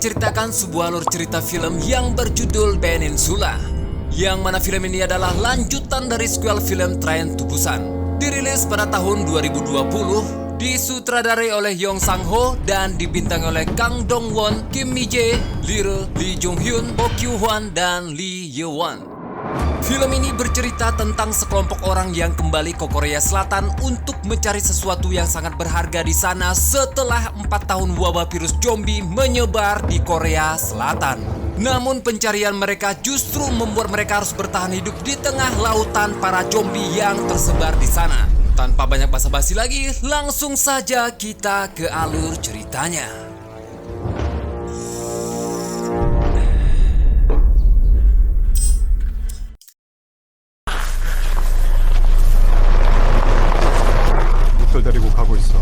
menceritakan sebuah alur cerita film yang berjudul Peninsula, yang mana film ini adalah lanjutan dari sequel film Train to Busan. Dirilis pada tahun 2020, disutradarai oleh Yong Sang-ho dan dibintangi oleh Kang Dong-won, Kim Mi-jae, Lee Jung-hyun, Oh Kyu-hwan, dan Lee Ye-won. Film ini bercerita tentang sekelompok orang yang kembali ke Korea Selatan untuk mencari sesuatu yang sangat berharga di sana setelah 4 tahun wabah virus zombie menyebar di Korea Selatan. Namun pencarian mereka justru membuat mereka harus bertahan hidup di tengah lautan para zombie yang tersebar di sana. Tanpa banyak basa-basi lagi, langsung saja kita ke alur ceritanya. 데리고 가고 있어.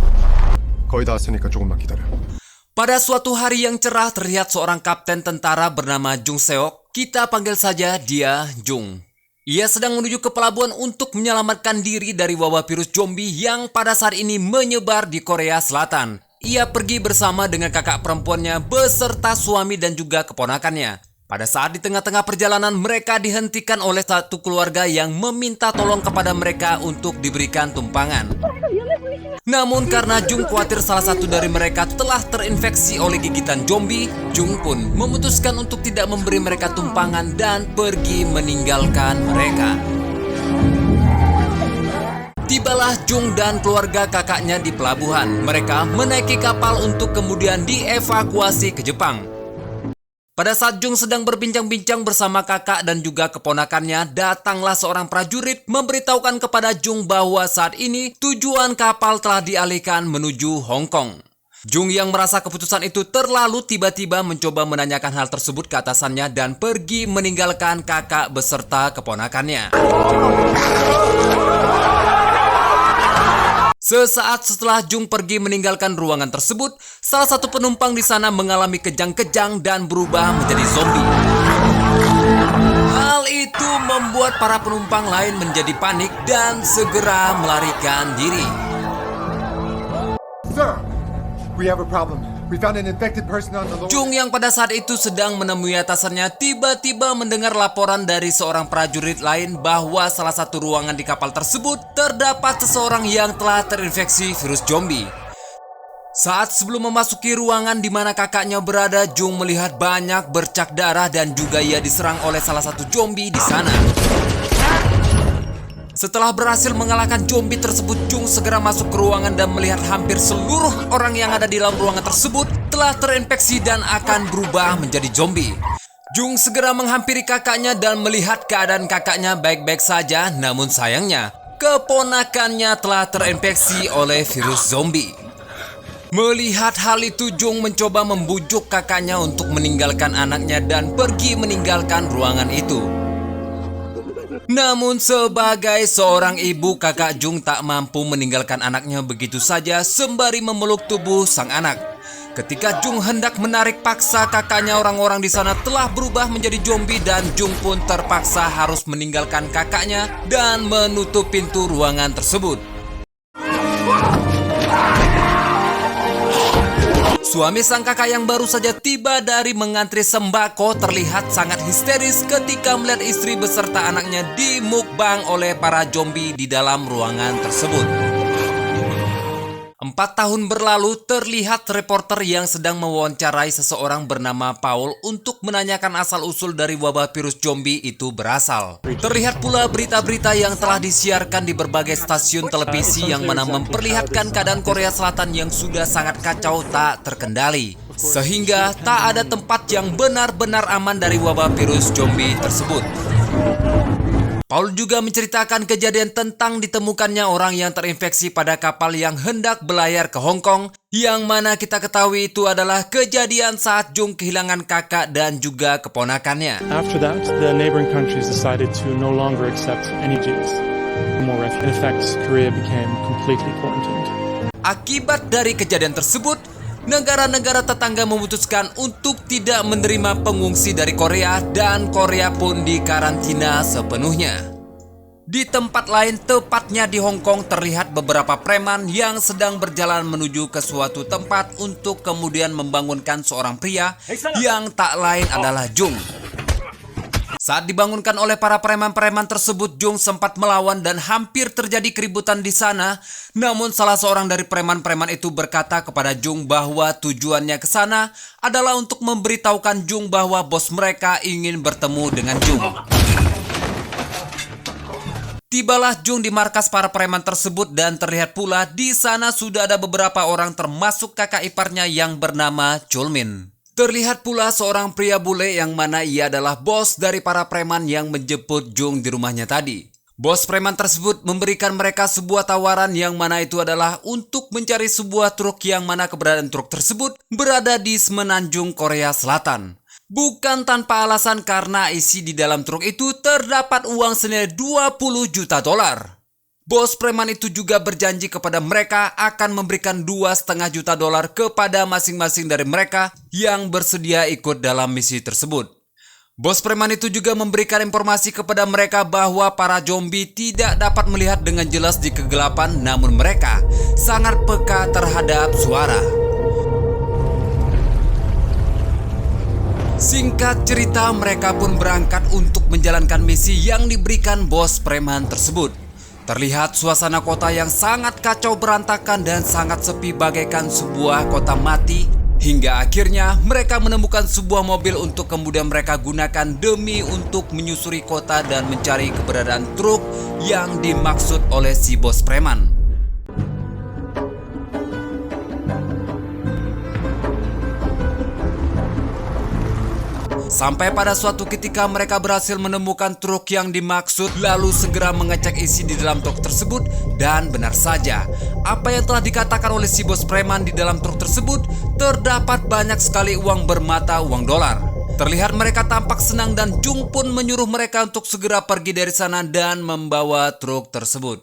거의 다 왔으니까 조금만 기다려. Pada suatu hari yang cerah terlihat seorang kapten tentara bernama Jung Seok. Kita panggil saja dia Jung. Ia sedang menuju ke pelabuhan untuk menyelamatkan diri dari wabah virus zombie yang pada saat ini menyebar di Korea Selatan. Ia pergi bersama dengan kakak perempuannya beserta suami dan juga keponakannya. Pada saat di tengah-tengah perjalanan mereka dihentikan oleh satu keluarga yang meminta tolong kepada mereka untuk diberikan tumpangan. Namun karena Jung khawatir salah satu dari mereka telah terinfeksi oleh gigitan zombie, Jung pun memutuskan untuk tidak memberi mereka tumpangan dan pergi meninggalkan mereka. Tibalah Jung dan keluarga kakaknya di pelabuhan. Mereka menaiki kapal untuk kemudian dievakuasi ke Jepang. Pada saat Jung sedang berbincang-bincang bersama kakak dan juga keponakannya, datanglah seorang prajurit memberitahukan kepada Jung bahwa saat ini tujuan kapal telah dialihkan menuju Hong Kong. Jung yang merasa keputusan itu terlalu tiba-tiba mencoba menanyakan hal tersebut ke atasannya dan pergi meninggalkan kakak beserta keponakannya. Sesaat setelah Jung pergi meninggalkan ruangan tersebut, salah satu penumpang di sana mengalami kejang-kejang dan berubah menjadi zombie. Hal itu membuat para penumpang lain menjadi panik dan segera melarikan diri. Sir, we have a problem. We found an infected person on the lower. Jung yang pada saat itu sedang menemui atasannya tiba-tiba mendengar laporan dari seorang prajurit lain bahwa salah satu ruangan di kapal tersebut terdapat seseorang yang telah terinfeksi virus zombie. Saat sebelum memasuki ruangan di mana kakaknya berada, Jung melihat banyak bercak darah dan juga ia diserang oleh salah satu zombie di sana. Setelah berhasil mengalahkan zombie tersebut, Jung segera masuk ke ruangan dan melihat hampir seluruh orang yang ada di dalam ruangan tersebut telah terinfeksi dan akan berubah menjadi zombie. Jung segera menghampiri kakaknya dan melihat keadaan kakaknya baik-baik saja, namun sayangnya keponakannya telah terinfeksi oleh virus zombie. Melihat hal itu, Jung mencoba membujuk kakaknya untuk meninggalkan anaknya dan pergi meninggalkan ruangan itu. Namun sebagai seorang ibu, kakak Jung tak mampu meninggalkan anaknya begitu saja sembari memeluk tubuh sang anak. Ketika Jung hendak menarik paksa kakaknya, orang-orang di sana telah berubah menjadi zombie dan Jung pun terpaksa harus meninggalkan kakaknya dan menutup pintu ruangan tersebut. Suami sang kakak yang baru saja tiba dari mengantri sembako terlihat sangat histeris ketika melihat istri beserta anaknya dimukbang oleh para zombie di dalam ruangan tersebut. 4 tahun berlalu, terlihat reporter yang sedang mewawancarai seseorang bernama Paul untuk menanyakan asal-usul dari wabah virus zombie itu berasal. Terlihat pula berita-berita yang telah disiarkan di berbagai stasiun televisi yang mana memperlihatkan keadaan Korea Selatan yang sudah sangat kacau tak terkendali. Sehingga tak ada tempat yang benar-benar aman dari wabah virus zombie tersebut. Paul juga menceritakan kejadian tentang ditemukannya orang yang terinfeksi pada kapal yang hendak berlayar ke Hong Kong, yang mana kita ketahui itu adalah kejadian saat Jung kehilangan kakak dan juga keponakannya. After that, the neighboring countries decided to no longer accept any Jews. More in effect, Korea became completely quarantined. Akibat dari kejadian tersebut, negara-negara tetangga memutuskan untuk tidak menerima pengungsi dari Korea dan Korea pun dikarantina sepenuhnya. Di tempat lain, tepatnya di Hong Kong, terlihat beberapa preman yang sedang berjalan menuju ke suatu tempat untuk kemudian membangunkan seorang pria yang tak lain adalah Jung. Saat dibangunkan oleh para preman-preman tersebut, Jung sempat melawan dan hampir terjadi keributan di sana. Namun salah seorang dari preman-preman itu berkata kepada Jung bahwa tujuannya ke sana adalah untuk memberitahukan Jung bahwa bos mereka ingin bertemu dengan Jung. Tibalah Jung di markas para preman tersebut dan terlihat pula di sana sudah ada beberapa orang termasuk kakak iparnya yang bernama Chulmin. Terlihat pula seorang pria bule yang mana ia adalah bos dari para preman yang menjemput Jung di rumahnya tadi. Bos preman tersebut memberikan mereka sebuah tawaran yang mana itu adalah untuk mencari sebuah truk yang mana keberadaan truk tersebut berada di Semenanjung, Korea Selatan. Bukan tanpa alasan karena isi di dalam truk itu terdapat uang senilai 20 juta dolar. Bos preman itu juga berjanji kepada mereka akan memberikan 2,5 juta dolar kepada masing-masing dari mereka yang bersedia ikut dalam misi tersebut. Bos preman itu juga memberikan informasi kepada mereka bahwa para zombie tidak dapat melihat dengan jelas di kegelapan, namun mereka sangat peka terhadap suara. Singkat cerita, mereka pun berangkat untuk menjalankan misi yang diberikan bos preman tersebut. Terlihat suasana kota yang sangat kacau berantakan dan sangat sepi bagaikan sebuah kota mati. Hingga akhirnya mereka menemukan sebuah mobil untuk kemudian mereka gunakan demi untuk menyusuri kota dan mencari keberadaan truk yang dimaksud oleh si bos preman. Sampai pada suatu ketika mereka berhasil menemukan truk yang dimaksud, lalu segera mengecek isi di dalam truk tersebut. Dan benar saja, apa yang telah dikatakan oleh si bos preman di dalam truk tersebut, terdapat banyak sekali uang bermata uang dolar. Terlihat mereka tampak senang dan Jung pun menyuruh mereka untuk segera pergi dari sana dan membawa truk tersebut.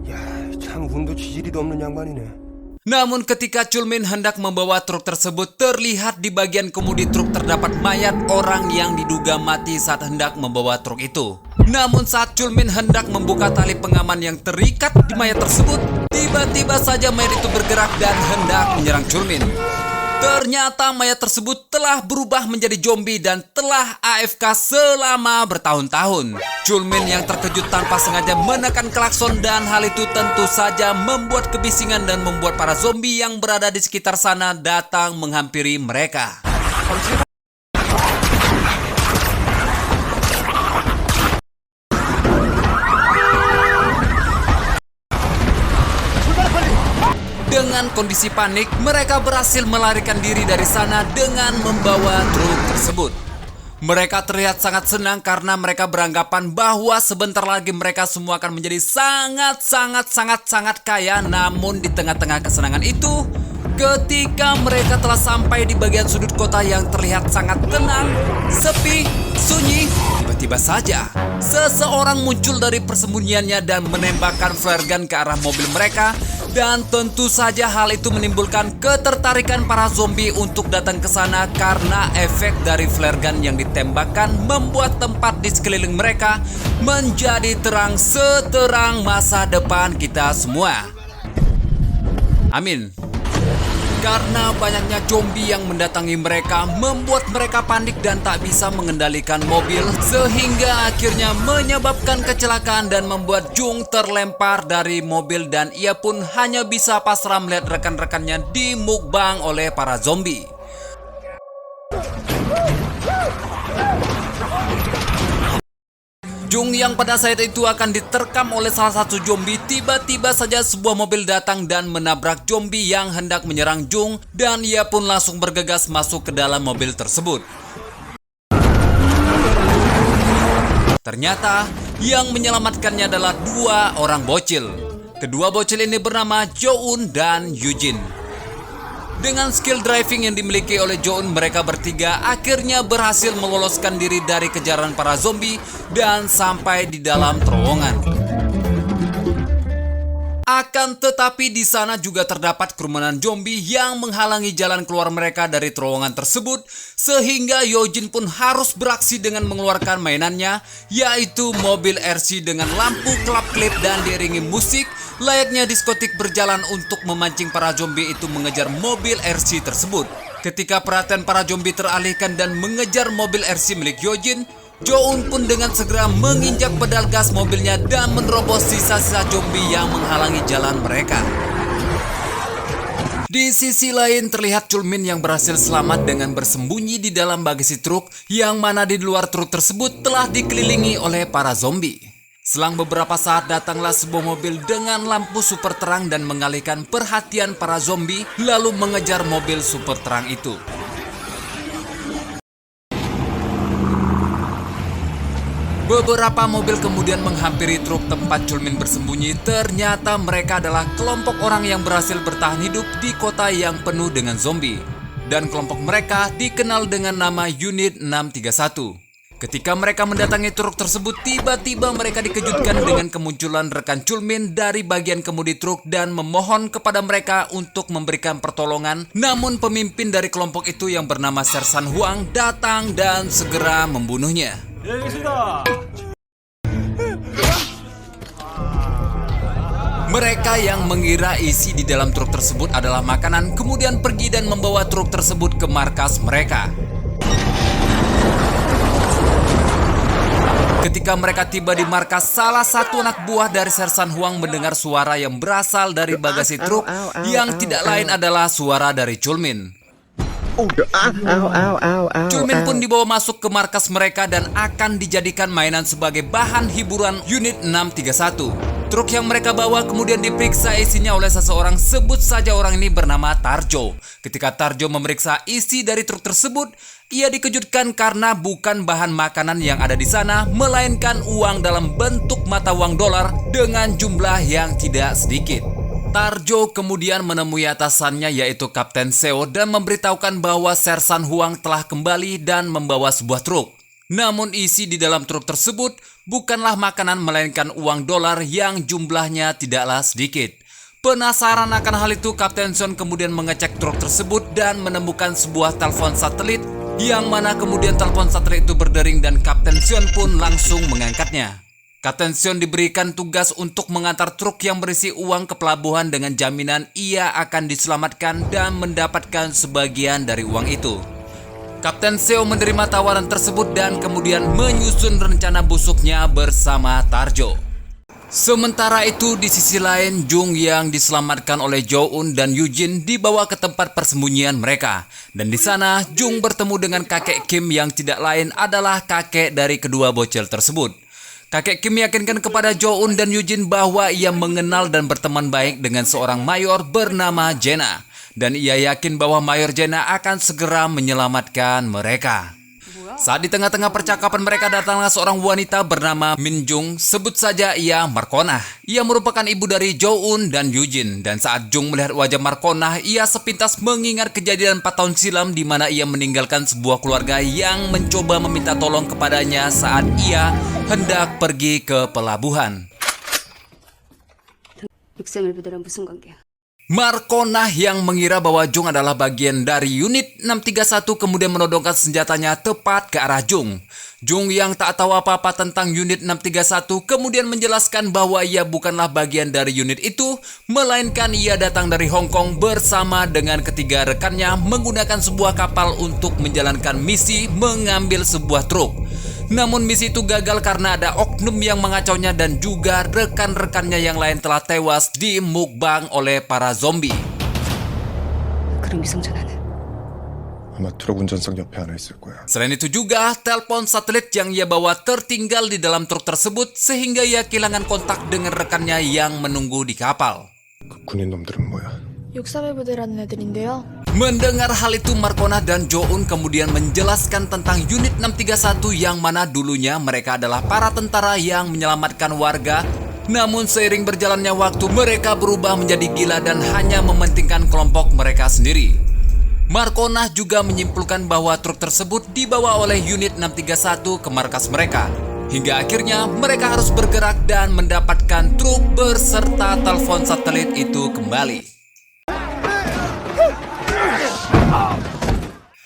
야, 참 운도 지지리도 없는 양반이네. Namun ketika Chulmin hendak membawa truk tersebut, terlihat di bagian kemudi truk terdapat mayat orang yang diduga mati saat hendak membawa truk itu. Namun saat Chulmin hendak membuka tali pengaman yang terikat di mayat tersebut, tiba-tiba saja mayat itu bergerak dan hendak menyerang Chulmin. Ternyata mayat tersebut telah berubah menjadi zombie dan telah AFK selama bertahun-tahun. Chulmin yang terkejut tanpa sengaja menekan klakson dan hal itu tentu saja membuat kebisingan dan membuat para zombie yang berada di sekitar sana datang menghampiri mereka. Dengan kondisi panik, mereka berhasil melarikan diri dari sana dengan membawa truk tersebut. Mereka terlihat sangat senang karena mereka beranggapan bahwa sebentar lagi mereka semua akan menjadi sangat kaya. Namun di tengah-tengah kesenangan itu, ketika mereka telah sampai di bagian sudut kota yang terlihat sangat tenang, sepi, sunyi, tiba-tiba saja seseorang muncul dari persembunyiannya dan menembakkan flare gun ke arah mobil mereka. Dan tentu saja hal itu menimbulkan ketertarikan para zombie untuk datang ke sana karena efek dari flare gun yang ditembakkan membuat tempat di sekeliling mereka menjadi terang seterang masa depan kita semua. Amin. Karena banyaknya zombie yang mendatangi mereka membuat mereka panik dan tak bisa mengendalikan mobil, sehingga akhirnya menyebabkan kecelakaan dan membuat Jung terlempar dari mobil dan ia pun hanya bisa pasrah melihat rekan-rekannya dimukbang oleh para zombie. Jung yang pada saat itu akan diterkam oleh salah satu zombie, tiba-tiba saja sebuah mobil datang dan menabrak zombie yang hendak menyerang Jung dan ia pun langsung bergegas masuk ke dalam mobil tersebut. Ternyata yang menyelamatkannya adalah dua orang bocil. Kedua bocil ini bernama Jo-eun dan Eugene. Dengan skill driving yang dimiliki oleh Jo-eun, mereka bertiga akhirnya berhasil meloloskan diri dari kejaran para zombie dan sampai di dalam terowongan. Akan tetapi di sana juga terdapat kerumunan zombie yang menghalangi jalan keluar mereka dari terowongan tersebut, sehingga Yojin pun harus beraksi dengan mengeluarkan mainannya, yaitu mobil RC dengan lampu kelap-kelip dan diiringi musik layaknya diskotik berjalan untuk memancing para zombie itu mengejar mobil RC tersebut. Ketika perhatian para zombie teralihkan dan mengejar mobil RC milik Yojin, Jo-un pun dengan segera menginjak pedal gas mobilnya dan menerobos sisa-sisa zombie yang menghalangi jalan mereka. Di sisi lain terlihat Chulmin yang berhasil selamat dengan bersembunyi di dalam bagasi truk, yang mana di luar truk tersebut telah dikelilingi oleh para zombie. Selang beberapa saat datanglah sebuah mobil dengan lampu super terang dan mengalihkan perhatian para zombie lalu mengejar mobil super terang itu. Beberapa mobil kemudian menghampiri truk tempat Chulmin bersembunyi. Ternyata mereka adalah kelompok orang yang berhasil bertahan hidup di kota yang penuh dengan zombie. Dan kelompok mereka dikenal dengan nama Unit 631. Ketika mereka mendatangi truk tersebut, tiba-tiba mereka dikejutkan dengan kemunculan rekan Chulmin dari bagian kemudi truk dan memohon kepada mereka untuk memberikan pertolongan. Namun pemimpin dari kelompok itu yang bernama Sersan Huang datang dan segera membunuhnya. Mereka yang mengira isi di dalam truk tersebut adalah makanan kemudian pergi dan membawa truk tersebut ke markas mereka. Ketika mereka tiba di markas, salah satu anak buah dari Sersan Huang mendengar suara yang berasal dari bagasi truk yang tidak lain adalah suara dari Chulmin. Chulmin pun dibawa masuk ke markas mereka dan akan dijadikan mainan sebagai bahan hiburan Unit 631. Truk yang mereka bawa kemudian diperiksa isinya oleh seseorang, sebut saja orang ini bernama Tarjo. Ketika Tarjo memeriksa isi dari truk tersebut, ia dikejutkan karena bukan bahan makanan yang ada di sana, melainkan uang dalam bentuk mata uang dolar dengan jumlah yang tidak sedikit. Tarjo kemudian menemui atasannya yaitu Kapten Seo dan memberitahukan bahwa Sersan Huang telah kembali dan membawa sebuah truk. Namun isi di dalam truk tersebut bukanlah makanan melainkan uang dolar yang jumlahnya tidaklah sedikit. Penasaran akan hal itu, Kapten Son kemudian mengecek truk tersebut dan menemukan sebuah telepon satelit, yang mana kemudian telepon satelit itu berdering dan Kapten Son pun langsung mengangkatnya. Kapten Sion diberikan tugas untuk mengantar truk yang berisi uang ke pelabuhan dengan jaminan ia akan diselamatkan dan mendapatkan sebagian dari uang itu. Kapten Seo menerima tawaran tersebut dan kemudian menyusun rencana busuknya bersama Tarjo. Sementara itu di sisi lain, Jung yang diselamatkan oleh Jo-un dan Yujin dibawa ke tempat persembunyian mereka. Dan di sana Jung bertemu dengan kakek Kim yang tidak lain adalah kakek dari kedua bocil tersebut. Kakek Kim meyakinkan kepada Jo-un dan Yujin bahwa ia mengenal dan berteman baik dengan seorang mayor bernama Jena. Dan ia yakin bahwa Mayor Jena akan segera menyelamatkan mereka. Saat di tengah-tengah percakapan mereka datanglah seorang wanita bernama Min Jung, sebut saja ia Markonah. Ia merupakan ibu dari Jo-un dan Yujin. Dan saat Jung melihat wajah Markonah, ia sepintas mengingat kejadian 4 tahun silam di mana ia meninggalkan sebuah keluarga yang mencoba meminta tolong kepadanya saat ia hendak pergi ke pelabuhan. Markonah yang mengira bahwa Jung adalah bagian dari Unit 631 kemudian menodongkan senjatanya tepat ke arah Jung. Jung yang tak tahu apa-apa tentang Unit 631 kemudian menjelaskan bahwa ia bukanlah bagian dari unit itu, melainkan ia datang dari Hong Kong bersama dengan ketiga rekannya menggunakan sebuah kapal untuk menjalankan misi mengambil sebuah truk. Namun misi itu gagal karena ada oknum yang mengacaunya dan juga rekan-rekannya yang lain telah tewas dimukbang oleh para zombie. 아마 트럭 운전석 옆에 하나 있을 거야. Selain itu juga, telepon satelit yang ia bawa tertinggal di dalam truk tersebut sehingga ia kehilangan kontak dengan rekannya yang menunggu di kapal. 그 군인 놈들은 뭐야? 육사배 부대라는 애들인데요. Mendengar hal itu, Markonah dan Jo-un kemudian menjelaskan tentang Unit 631 yang mana dulunya mereka adalah para tentara yang menyelamatkan warga. Namun seiring berjalannya waktu, mereka berubah menjadi gila dan hanya mementingkan kelompok mereka sendiri. Markonah juga menyimpulkan bahwa truk tersebut dibawa oleh Unit 631 ke markas mereka. Hingga akhirnya mereka harus bergerak dan mendapatkan truk berserta telepon satelit itu kembali.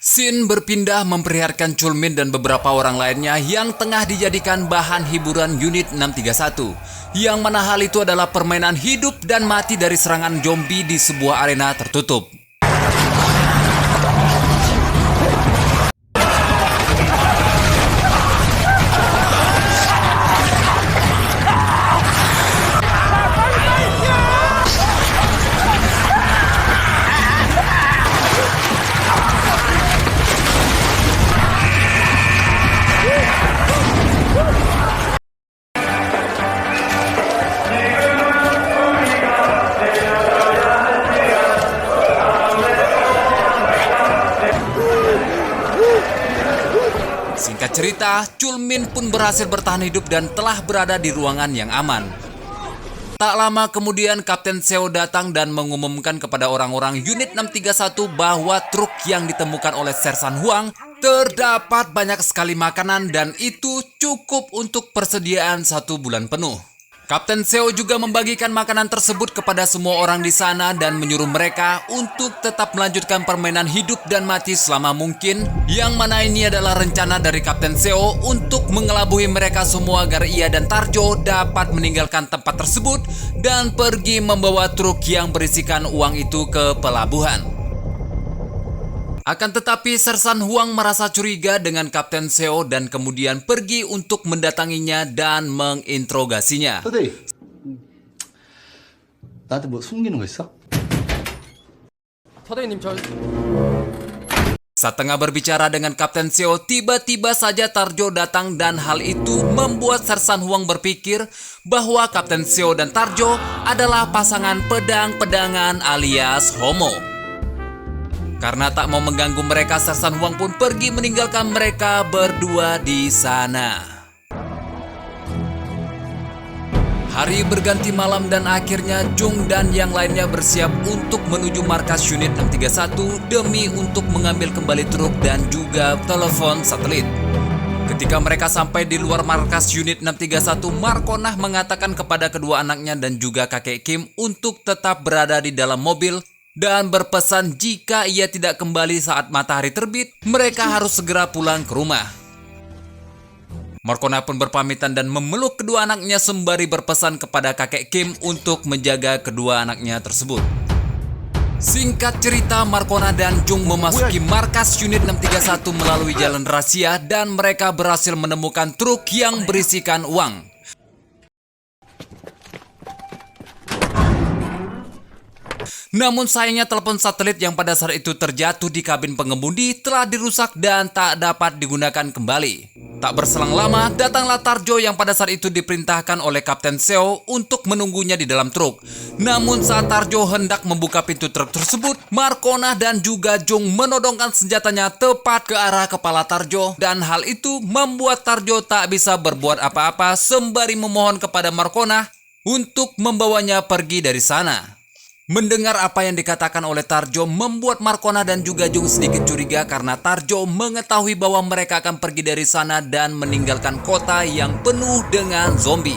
Scene berpindah memperlihatkan Chulmin dan beberapa orang lainnya yang tengah dijadikan bahan hiburan unit 631. Yang mana hal itu adalah permainan hidup dan mati dari serangan zombie di sebuah arena tertutup. Singkat cerita, Chulmin pun berhasil bertahan hidup dan telah berada di ruangan yang aman. Tak lama kemudian Kapten Seo datang dan mengumumkan kepada orang-orang unit 631 bahwa truk yang ditemukan oleh Sersan Huang terdapat banyak sekali makanan dan itu cukup untuk persediaan 1 bulan penuh. Kapten Seo juga membagikan makanan tersebut kepada semua orang di sana dan menyuruh mereka untuk tetap melanjutkan permainan hidup dan mati selama mungkin, yang mana ini adalah rencana dari Kapten Seo untuk mengelabui mereka semua agar ia dan Tarjo dapat meninggalkan tempat tersebut dan pergi membawa truk yang berisikan uang itu ke pelabuhan. Akan tetapi Sersan Huang merasa curiga dengan Kapten Seo dan kemudian pergi untuk mendatanginya dan menginterogasinya. 서대리, 나한테 뭐 숨기는 거 있어? 서대리님 저 Saat tengah berbicara dengan Kapten Seo, tiba-tiba saja Tarjo datang dan hal itu membuat Sersan Huang berpikir bahwa Kapten Seo dan Tarjo adalah pasangan pedang-pedangan alias homo. Karena tak mau mengganggu mereka, Sersan Huang pun pergi meninggalkan mereka berdua di sana. Hari berganti malam dan akhirnya Jung dan yang lainnya bersiap untuk menuju markas unit 631 demi untuk mengambil kembali truk dan juga telepon satelit. Ketika mereka sampai di luar markas unit 631, Markonah mengatakan kepada kedua anaknya dan juga kakek Kim untuk tetap berada di dalam mobil dan berpesan jika ia tidak kembali saat matahari terbit, mereka harus segera pulang ke rumah. Markonah pun berpamitan dan memeluk kedua anaknya sembari berpesan kepada kakek Kim untuk menjaga kedua anaknya tersebut. Singkat cerita, Markonah dan Jung memasuki markas unit 631 melalui jalan rahasia dan mereka berhasil menemukan truk yang berisikan uang. Namun sayangnya telepon satelit yang pada saat itu terjatuh di kabin pengemudi telah dirusak dan tak dapat digunakan kembali. Tak berselang lama, datanglah Tarjo yang pada saat itu diperintahkan oleh Kapten Seo untuk menunggunya di dalam truk. Namun saat Tarjo hendak membuka pintu truk tersebut, Markonah dan juga Jung menodongkan senjatanya tepat ke arah kepala Tarjo. Dan hal itu membuat Tarjo tak bisa berbuat apa-apa sembari memohon kepada Markonah untuk membawanya pergi dari sana. Mendengar apa yang dikatakan oleh Tarjo membuat Markonah dan juga Jung sedikit curiga karena Tarjo mengetahui bahwa mereka akan pergi dari sana dan meninggalkan kota yang penuh dengan zombie.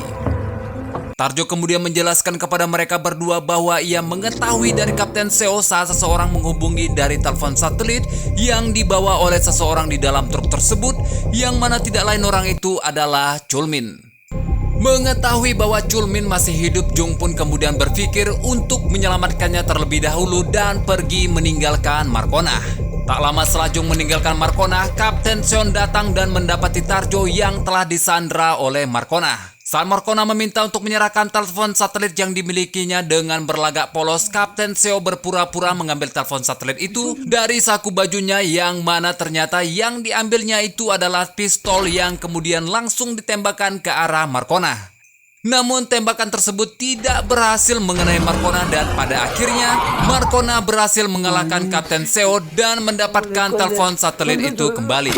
Tarjo kemudian menjelaskan kepada mereka berdua bahwa ia mengetahui dari Kapten Seo saat seseorang menghubungi dari telepon satelit yang dibawa oleh seseorang di dalam truk tersebut, yang mana tidak lain orang itu adalah Chulmin. Mengetahui bahwa Chulmin masih hidup, Jung pun kemudian berpikir untuk menyelamatkannya terlebih dahulu dan pergi meninggalkan Markonah. Tak lama setelah Jung meninggalkan Markonah, Kapten Seon datang dan mendapati Tarjo yang telah disandra oleh Markonah. Saat Markonah meminta untuk menyerahkan telepon satelit yang dimilikinya dengan berlagak polos, Kapten Seo berpura-pura mengambil telepon satelit itu dari saku bajunya, yang mana ternyata yang diambilnya itu adalah pistol yang kemudian langsung ditembakkan ke arah Markonah. Namun tembakan tersebut tidak berhasil mengenai Markonah dan pada akhirnya Markonah berhasil mengalahkan Kapten Seo dan mendapatkan telepon satelit itu kembali.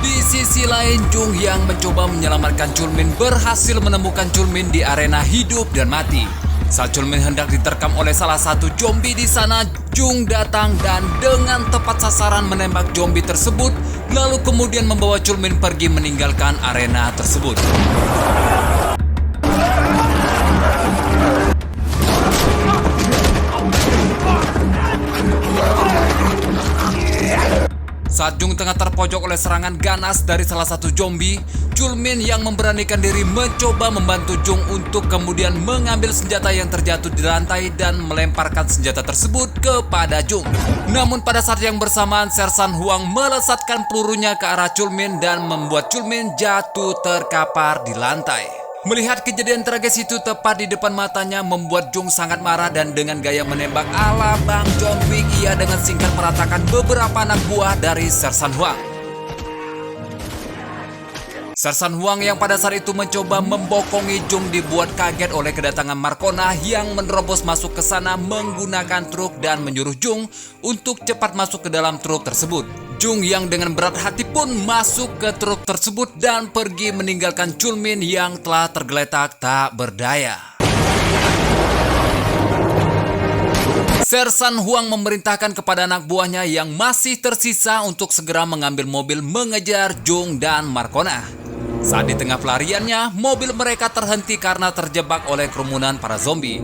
Di sisi lain, Jung yang mencoba menyelamatkan Chulmin berhasil menemukan Chulmin di arena hidup dan mati. Saat Chulmin hendak diterkam oleh salah satu zombie di sana, Jung datang dan dengan tepat sasaran menembak zombie tersebut, lalu kemudian membawa Chulmin pergi meninggalkan arena tersebut. Saat Jung tengah terpojok oleh serangan ganas dari salah satu zombie, Chulmin yang memberanikan diri mencoba membantu Jung untuk kemudian mengambil senjata yang terjatuh di lantai dan melemparkan senjata tersebut kepada Jung. Namun pada saat yang bersamaan, Sersan Huang melesatkan pelurunya ke arah Chulmin dan membuat Chulmin jatuh terkapar di lantai. Melihat kejadian tragis itu tepat di depan matanya membuat Jung sangat marah dan dengan gaya menembak ala Bang John Wick, ia dengan singkat meratakan beberapa anak buah dari Sersan Huang. Sersan Huang yang pada saat itu mencoba membokongi Jung dibuat kaget oleh kedatangan Markona yang menerobos masuk ke sana menggunakan truk dan menyuruh Jung untuk cepat masuk ke dalam truk tersebut. Jung yang dengan berat hati pun masuk ke truk tersebut dan pergi meninggalkan Chulmin yang telah tergeletak tak berdaya. Sersan Huang memerintahkan kepada anak buahnya yang masih tersisa untuk segera mengambil mobil mengejar Jung dan Markona. Saat di tengah pelariannya, mobil mereka terhenti karena terjebak oleh kerumunan para zombie.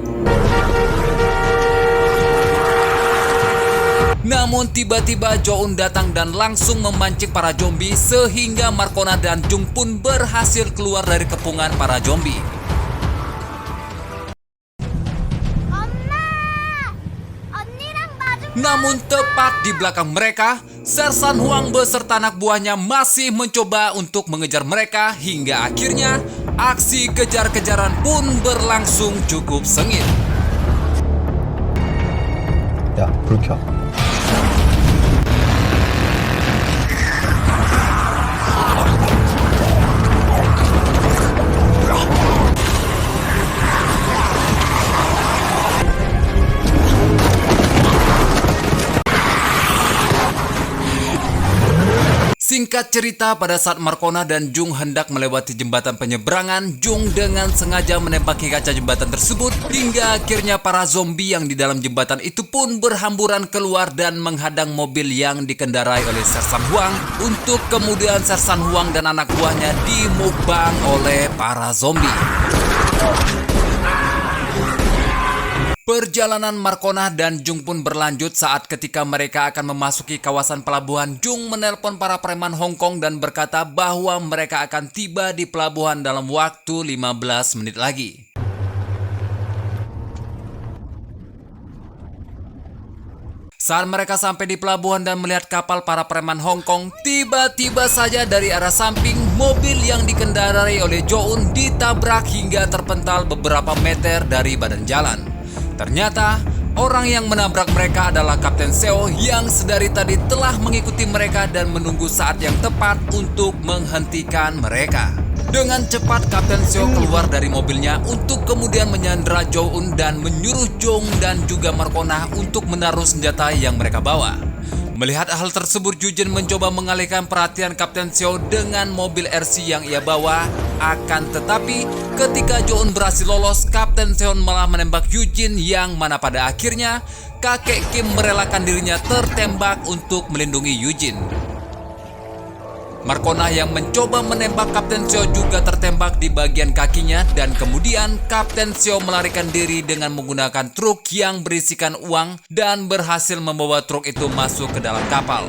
Namun tiba-tiba Jo-un datang dan langsung memancing para zombie sehingga Markona dan Jung pun berhasil keluar dari kepungan para zombie. Namun tepat di belakang mereka, Sersan Huang beserta anak buahnya masih mencoba untuk mengejar mereka hingga akhirnya aksi kejar-kejaran pun berlangsung cukup sengit. 야, 불 켜. Singkat cerita, pada saat Markona dan Jung hendak melewati jembatan penyeberangan, Jung dengan sengaja menembaki kaca jembatan tersebut hingga akhirnya para zombie yang di dalam jembatan itu pun berhamburan keluar dan menghadang mobil yang dikendarai oleh Sersan Huang untuk kemudian Sersan Huang dan anak buahnya dimukbang oleh para zombie. Perjalanan Markona dan Jung pun berlanjut saat ketika mereka akan memasuki kawasan pelabuhan, Jung menelpon para preman Hong Kong dan berkata bahwa mereka akan tiba di pelabuhan dalam waktu 15 menit lagi. Saat mereka sampai di pelabuhan dan melihat kapal para preman Hong Kong, tiba-tiba saja dari arah samping, mobil yang dikendarai oleh Jo-un ditabrak hingga terpental beberapa meter dari badan jalan. Ternyata, orang yang menabrak mereka adalah Kapten Seo yang sedari tadi telah mengikuti mereka dan menunggu saat yang tepat untuk menghentikan mereka. Dengan cepat, Kapten Seo keluar dari mobilnya untuk kemudian menyandera Jo-un dan menyuruh Jung dan juga Markona untuk menaruh senjata yang mereka bawa. Melihat hal tersebut, Yujin mencoba mengalihkan perhatian Kapten Seo dengan mobil RC yang ia bawa. Akan tetapi, ketika Jo-un berhasil lolos, Kapten Seo malah menembak Yujin yang mana pada akhirnya kakek Kim merelakan dirinya tertembak untuk melindungi Yujin. Markona yang mencoba menembak Kapten Seo juga tertembak di bagian kakinya dan kemudian Kapten Seo melarikan diri dengan menggunakan truk yang berisikan uang dan berhasil membawa truk itu masuk ke dalam kapal.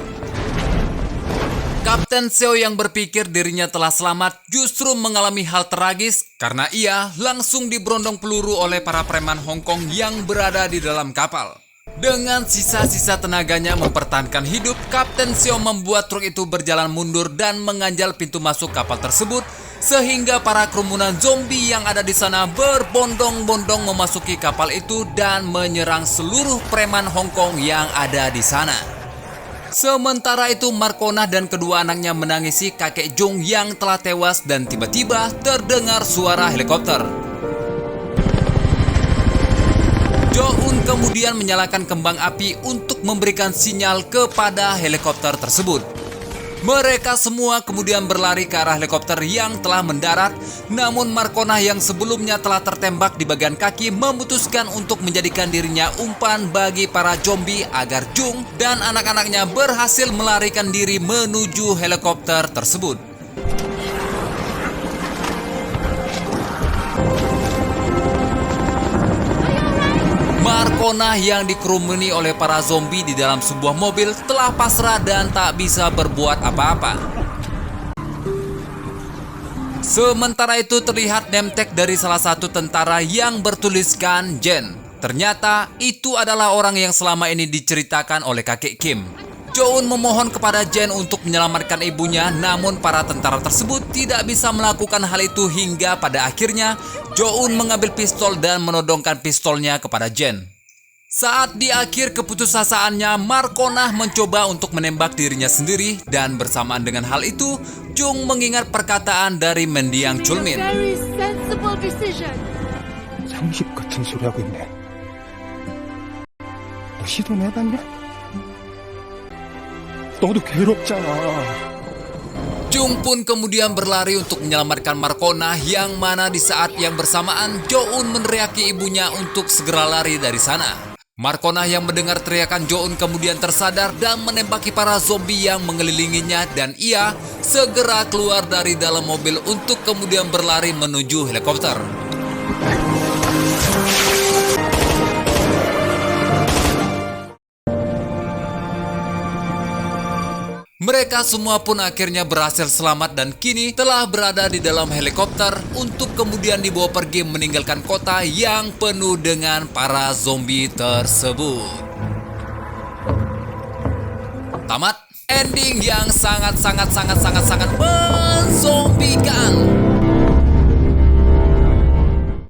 Kapten Seo yang berpikir dirinya telah selamat justru mengalami hal tragis karena ia langsung diberondong peluru oleh para preman Hong Kong yang berada di dalam kapal. Dengan sisa-sisa tenaganya mempertahankan hidup, Kapten Seo membuat truk itu berjalan mundur dan menganjal pintu masuk kapal tersebut sehingga para kerumunan zombie yang ada di sana berbondong-bondong memasuki kapal itu dan menyerang seluruh preman Hong Kong yang ada di sana. Sementara itu, Markona dan kedua anaknya menangisi kakek Jung yang telah tewas dan tiba-tiba terdengar suara helikopter. Jo-un kemudian menyalakan kembang api untuk memberikan sinyal kepada helikopter tersebut. Mereka semua kemudian berlari ke arah helikopter yang telah mendarat, namun Marconah yang sebelumnya telah tertembak di bagian kaki memutuskan untuk menjadikan dirinya umpan bagi para zombie agar Jung dan anak-anaknya berhasil melarikan diri menuju helikopter tersebut. Marconah yang dikerumuni oleh para zombie di dalam sebuah mobil telah pasrah dan tak bisa berbuat apa-apa. Sementara itu terlihat name tag dari salah satu tentara yang bertuliskan Jen. Ternyata itu adalah orang yang selama ini diceritakan oleh kakek Kim. Jo-eun memohon kepada Jen untuk menyelamatkan ibunya, namun para tentara tersebut tidak bisa melakukan hal itu hingga pada akhirnya Jo-eun mengambil pistol dan menodongkan pistolnya kepada Jen. Saat di akhir keputusasaannya, Marconah mencoba untuk menembak dirinya sendiri dan bersamaan dengan hal itu, Jung mengingat perkataan dari mendiang Chulmin. Very sensible decision. 상식 같은 소리 하고 있네. 너 시도는 해봤냐? 너도 괴롭잖아. Jung pun kemudian berlari untuk menyelamatkan Marconah, yang mana di saat yang bersamaan Jo-eun meneriaki ibunya untuk segera lari dari sana. Marconah yang mendengar teriakan Jo-eun kemudian tersadar dan menembaki para zombie yang mengelilinginya, dan ia segera keluar dari dalam mobil untuk kemudian berlari menuju helikopter. Mereka semua pun akhirnya berhasil selamat dan kini telah berada di dalam helikopter untuk kemudian dibawa pergi meninggalkan kota yang penuh dengan para zombie tersebut. Tamat ending yang sangat menzombikan.